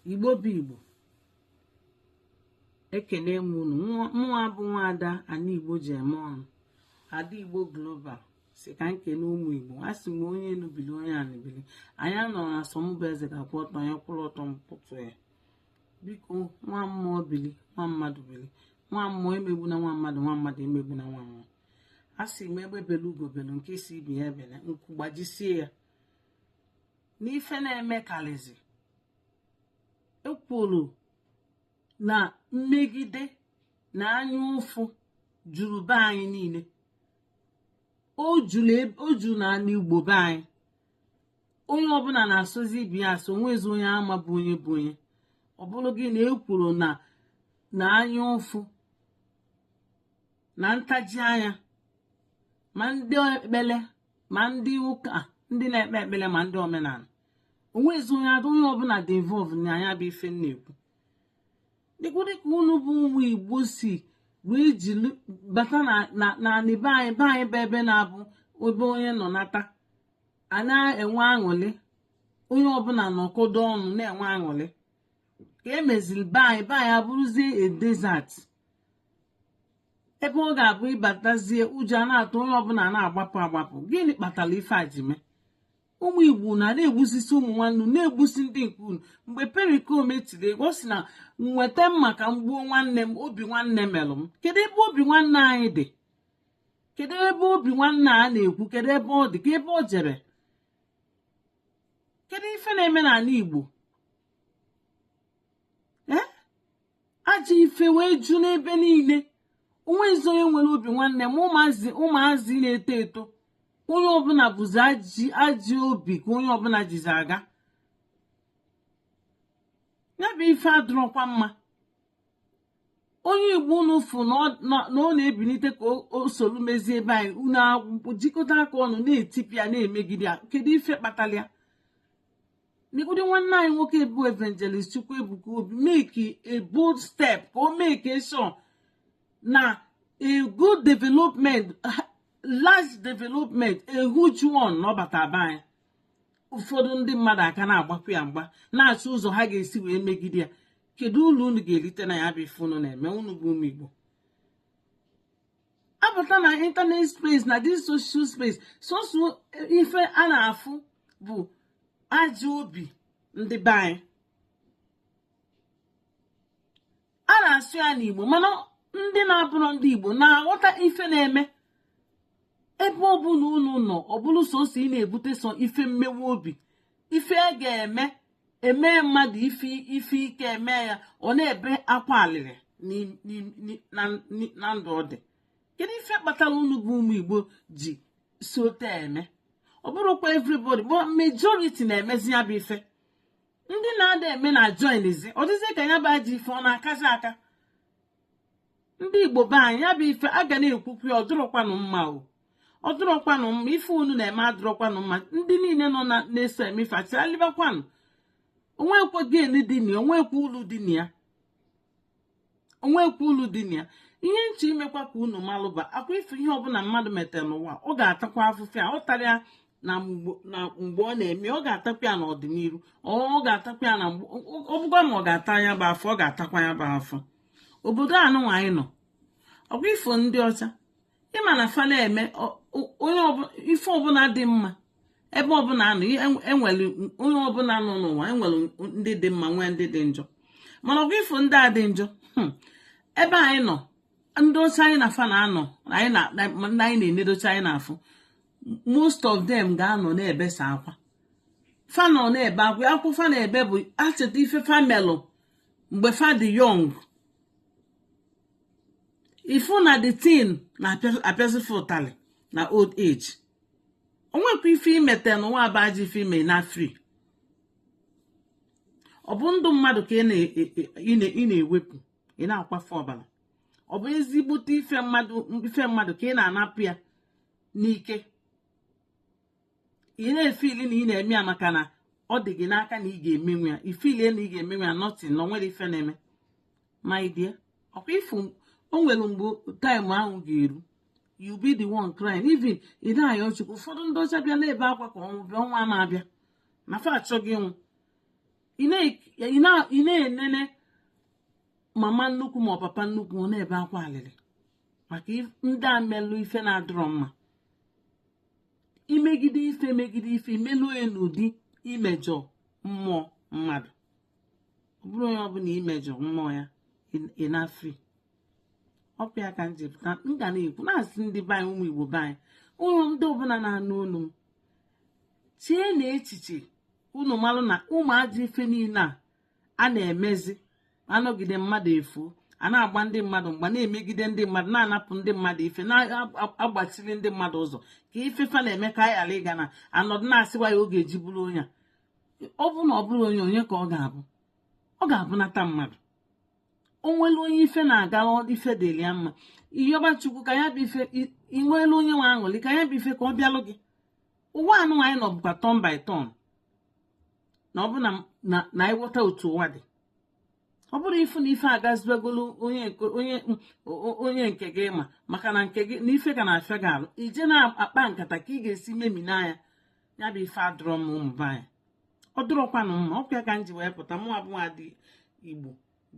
Igbo bụ Igbo, ekene m unu. Mụnwa bụ nwaada ana Igbo ji eme ọnụ, ada Igbo global si ka nkene ụmụ Igbo. A sị m onye enubili onye anibili, anyị nọ na asọmụbụ eze ga-akwụ ọtọ ya kwụrụ ọtọ mpụtụ ya. Biko nwa mmụọ bili, nwa mmadụ bili, nwa mmụọ emegbu na nwa mmadụ, nwa mmadụ emegbu na nwa mmụọ. A sị m egbe belu ugo belu, nke isi ibi ya bele, nkwu gbajisie ya. N'ife na-eme kalizi ekwuru na mmegide na anya ụfụ juru be anyị niile. O juru na ana Igbo be anyị. Onye ọbụla na-asọzi ibi ya asọ, nwezi onye ama bụ onye bụ onye. Ọ bụrụ gị na ekwuru na anya ụfụ na ntaji anya, ma ndị ekpele ma ndị ụka, ndị na-ekpe ekpele ma ndị omenala, onwezi onye ọbụla dị involve na anya bụ ife na-ekwu. Dịka unu bụ ụmụ Igbo si wee ji bata na be anyị bụ ebe na-abụ ebe onye nọ nata a na-enwe aṅụrị, onye ọbụla nọkodo ọnụ na-enwe aṅụrị. Ka emeziri be anyị abụrụzie a desert, ebe ọ ga-abụ ịbatazie ụjọ na-atụ onye ọbụla na-agbapụ. Gịnị kpatara ife a ji mee? Ụmụ Igbo na-egbusisi ụmụ nwanne, na-egbusi ndị nke unu. Mgbe perikom etiri ego, ọ sị na nweta mma ka m gbuo nwanne m, obi nwanne melụ m. Kedu ebe obi nwanne anyị dị? Kedu ebe obi nwanne a na-ekwu? Kedu ebe ọ dị? Ka ebe ọ jere? Kedu ife na-eme n'ala Igbo? Ajọ ife wee ju n'ebe niile. Onwezi onye nwere obi nwanne m. Ụmụazị na-eto eto, onye ọbụla bụzi ajị obi ka onye ọbụla jizi aga. Ya bụ ife adịrọkwa mma. Onye Igbo unu fụ na ọ na-ebilite ka o solu mezie ebe anyị, unu jikọta aka ọnụ na-etipịa na-emegide ya. Kedu ife kpatara ya? N'ikudi nwanne anyị nwoke bụ evangelist Chukwuebuka Obi make a bold step ka o make sure na a good development, large development, a huge one n'ọbata be anyị. Ụfọdụ ndị mmadụ aka na-agbapụ ya mgba, na-achọ ụzọ ha ga-esi wee megide ya. Kedu ụlọ unu ga-erite na ya bụ ife unu na-eme? Unu bụ ụmụ Igbo apụta na internet space na this social space, sọsọ ife a na-afụ bụ ajọ obi ndị be anyị. A na-asụ ya n'Igbo, mana ndị na-abụrụ ndị Igbo na-aghọta ife na-eme. Ebe ọbụla unu nọ, ọ bụrụ sọsọ ị na-ebute sọ ife mmewe obi, ife a ga-eme mmadụ ife ike eme ya, ọ na-ebe akwa alịrị na ndụ ọ dị. Kedu ife kpatara unu bụ ụmụ Igbo ji sote eme? Ọ bụrụkwa everybody, but majority na-emezi ya bụ ife. Ndị na-ada eme na joinizi, ọ dịzie ka ya bụ ajọ ife ọ na-akazi aka. Ndị Igbo be anyị, ya bụ ife a ga na-ekwukwu ya, ọ dụrọkwanụ mma o. Ọ dụrọkwanụ mma, ife unu na-eme adụrọkwanụ mma. Ndị niile nọ na-eso eme ife achị alibakwanụ. Onwekwa gen dị na ya, onwekwa ulu dị na ya. Onwekwa ulu dị na ya. Ihe nche imekwa ka unu malụba, akwa ife ihe ọbụla mmadụ metere n'ụwa, ọ ga-atakwa afụfụ ya. Ọ tara ya na mgbe ọ na-eme, ọ ga-atakwa ya n'ọdịnihu. Ọ ga-atakwa ya na mgbe ọ bụkwa ma ọ ga-ata ya bụ afọ, ọ ga-atakwa ya bụ afọ. Obodo anụnwa anyị nọ, ọkwa ifo ndị ọcha ịma na fa na-eme onye ife ọbụla dị mma. Ebe ọbụla anọ enwere onye ọbụla nọ n'ụwa, enwere ndị dị mma nwee ndị dị njọ. Mana ọkwa ifo ndị a dị njọ, ebe anyị nọ, ndị ọcha anyị na fa na-anọ, anyị na-enedocha anyị na-afụ, most of them ga-anọ na-ebesa akwa. Fa nọ na-ebe akwa. Akwụ fa na-ebe bụ acheta ife famelụ mgbe fa dị young. Ifu na the teen na-apịasịfe ụtalị na old age. Onwekwa ife imete n'ụwa bụ ajọ ife ime na free. Ọ bụ ndụ mmadụ ka ị na-ewepụ, ị na-akwafe ọbara. Ọ bụ ezigbote ife mmadụ ka ị na-anapụ ya n'ike. Ị na-efili na ị na-eme ya maka na ọ dị gị n'aka na ị ga-emenwe ya. Ifili na ị ga-emenwe ya nothing, na onwere ife na-eme. My dear, ọkwa ifu o nwere mgbe time ahụ ga-eru, you be the one crying. Even ị na-ayọ Chukwu. Ụfọdụ ndị ọcha bịa na-ebe akwa ka ọnwa ama abịa na fa achọghị ịnwụ. ị na-enene mama nnukwu ma ọ papa nnukwu ọ na-ebe akwa alịrị maka ndị a melụ ife na-adịrọ mma. Imegide ife imelụ ya n'ụdị imejọ mmụọ mmadụ. Ọ bụrụ onye ọbụla imejọ mmụọ ya ị na-afri. Ọkwa ya ka m ji pụta m ga na-ekwu na-asị ndị be anyị, ụmụ Igbo be anyị, ụlọ ndị ọbụla na-anụ olu m, chie na echiche unu malụ na ụmụ ajọ ife niile a na-emezi anọgide mmadụ efu, a na-agba ndị mmadụ mgba, na-emegide ndị mmadụ, na-anapụ ndị mmadụ ife, na-agbachiri ndị mmadụ ụzọ ka ifefa na-eme ka anyị ghara ịga na anọdụ na-asịwa ya oge eji bụrụ onye a. Ọ bụ na ọ bụrụ onye ka ọ ga-abụ, ọ ga-abụnata mmadụ. O nwere onye ife na-agara ife dịrị ya mma, ịyọba Chukwu ka ya bụ ife, ị nwere onye nwe aṅụrị ka ya bụ ife ka ọ bịalụ gị. Ụwa anụ anyị nọ bụkwa turn by turn, na ọ bụ na ịghọta otu ụwa dị. Ọ bụrụ ifu na ife agazibegolu onye nke gị ma maka na nke gị na ife ka na-afịa gị alụ, ije na-akpa nkata ka ị ga-esi memina ya bụ ife adụrọ m ụmụ be anyị. Ọ dụrọkwanụ mma. Ọkwa ka m ji wee pụta mụ abụọ Ada Igbo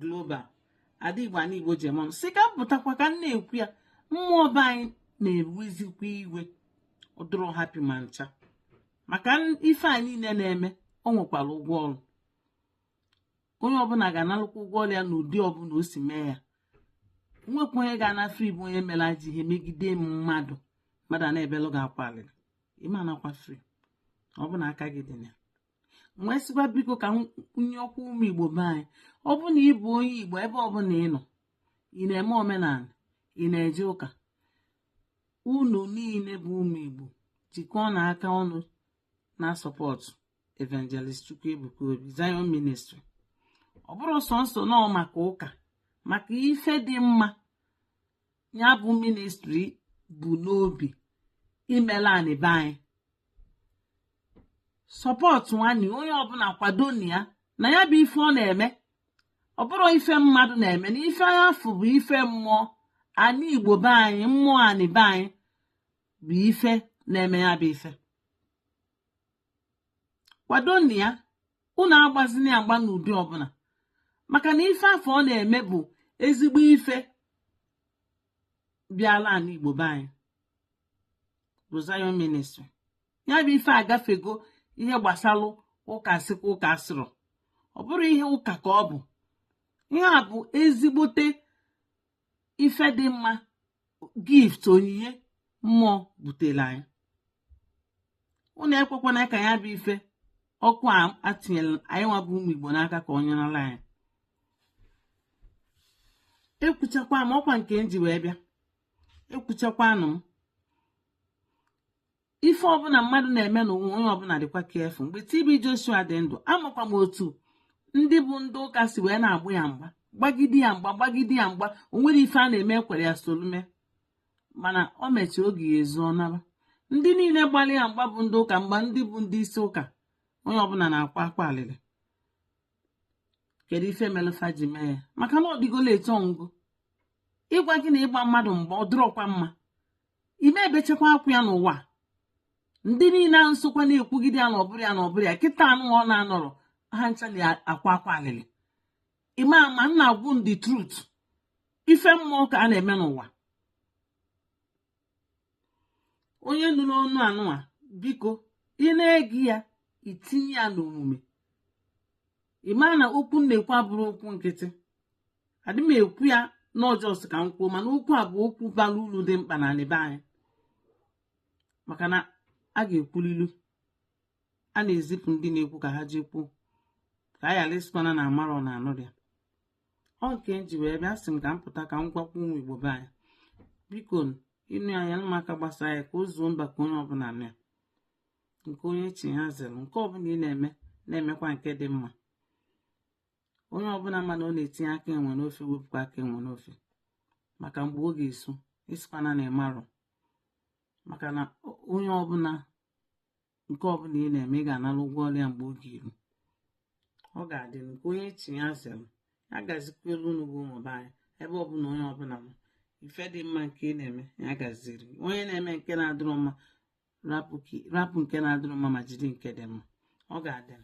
global, Ada Igbo ana Igbo jemam sị ka m pụtakwa ka m na-ekwu ya. Mmụọ be anyị na-ewezikwa iwe, ọ dụrọ hapi ma ncha maka ife anyị niile na-eme. O nwekwara ụgwọ ọrụ, onye ọbụla ga-analụkwa ụgwọ ọrụ ya n'ụdị ọbụla o si mee ya. Nwekwa onye ga-anafe ibu onye mere ajọ ihe megide mmadụ a na-ebelụ gị akwa alịrị, ime anakwa fri. Ọ bụ na aka gị dị na nwee sịkwa biko ka nye ọkwa ụmụ Igbo be anyị. Ọ bụ na ị bụ onye Igbo ebe ọbụla ị nọ, ị na-eme omenala, ị na-eje ụka, unu niile bụ ụmụ Igbo jikọọ na aka ọnụ na sọpọtụ Evangelist Chukwuebuka Obi Zion Ministry. Ọ bụrụ sọnsọ nọ maka ụka, maka ife dị mma ya bụ ministri bụ n'obi imela anị be anyị. Sọpọtụ nwanne onye ọbụla kwado na ya bụ ife ọ na-eme. Ọ bụrụ ife mmadụ na-eme na ife afụ bụ ife mmụọ. Anị Igbo be anyị, mmụọ anị be anyị bụ ife na-eme ya bụ ife. Kwado ya, unu agbazina agba n'ụdị ọbụla maka na ife afọ ọ na-eme bụ ezigbo ife bịala Anị Igbo be anyị bụ Zion Ministry. Ya bụ ife agafego ihe gbasalụ ụka sịkwa ụka asịrọ. Ọ bụrụ ihe ụka ka ọ bụ. Ihe a bụ ezigbote ife dị mma, gift, onyinye mmụọ butere anyị. Unu ekwekwana ka ya bụ ife ọkụ a tinyere anyị nwa bụ ụmụ Igbo n'aka ka ọ nyerala anyị. Ekwuchakwa m ọkwa nke m ji wee bịa. Ekwuchakwanụ m ife ọbụla mmadụ na-eme n'onwe onye ọbụla dịkwa kefu. Mgbe TB Joshua dị ndụ, amakwa m otu ndị bụ ndị ụka si wee na-agbụ ya mgba, gbagide ya mgba. O nwere ife a na-eme ekwere ya solume, mana o mechie oge ya ezuo naba. Ndị niile gbalị ya mgba bụ ndị ụka, mgba ndị bụ ndị isi ụka, onye ọbụla na-akwa akwa alịrị. Kedu ife melụfa ji mee ya? Maka na ọ dịgola etu ọngụgụ. Ịgwa gị na ịgba mmadụ mgba ọ dụrọkwa mma, ime ebechekwa akwụ ya n'ụwa. Ndị niile ahụ nsokwa na-ekwugide ya na ọbụrụ ya kịta anụ ọ na-anọrọ ha ncha na-akwa akwa alịrị. Ime ama nna agwụ ndị truth, ife mmụọ ka a na-eme n'ụwa. Onye nụrụ ọnụ anụwa, biko ị na-ege ya itinye ya n'omume. Ịma na okwu na-ekwu abụrụ okwu nkịtị. Adị m ekwu ya n'ọjọọ ka m kwuo, mana okwu a bụ okwu bara uru dị mkpa na be anyị. Maka na a ga-ekwulilu, a na-ezipụ ndị na-ekwu ka ha jekwuo, ka a ghara ịsịkwana na amarọ na anụ ya. Ọ nke m ji wee bịa sị m ka m pụta ka m gwakwa ụmụ Igbo be anyị, biko ịnụ anya maka gbasara ya ka o zuo mba ka onye ọbụla nụ ya. Nke onye chi ha zere, nke ọbụla ị na-eme na-emekwa nke dị mma. Onye ọbụla ma na ọ na-etinye aka enwe n'ofe, wepụkwa aka enwe n'ofe, maka mgbe ọ ga-eso ịsịkwana na ịmarọ. Maka na onye ọbụla nke ọbụla ị na-eme ị ga-anara ụgwọ ọrụ ya mgbe oge iru. Ọ ga-adị nke onye chi ya zere. Ya gazikwa elu unu bụ ụmụ be anyị, ebe ọbụla onye ọbụla m ife dị mma nke ị na-eme ya gaziri. Onye na-eme nke na-adịrọ mma, rapụ nke na-adịrọ mma ma jide nke dị mma. Ọ ga-adị.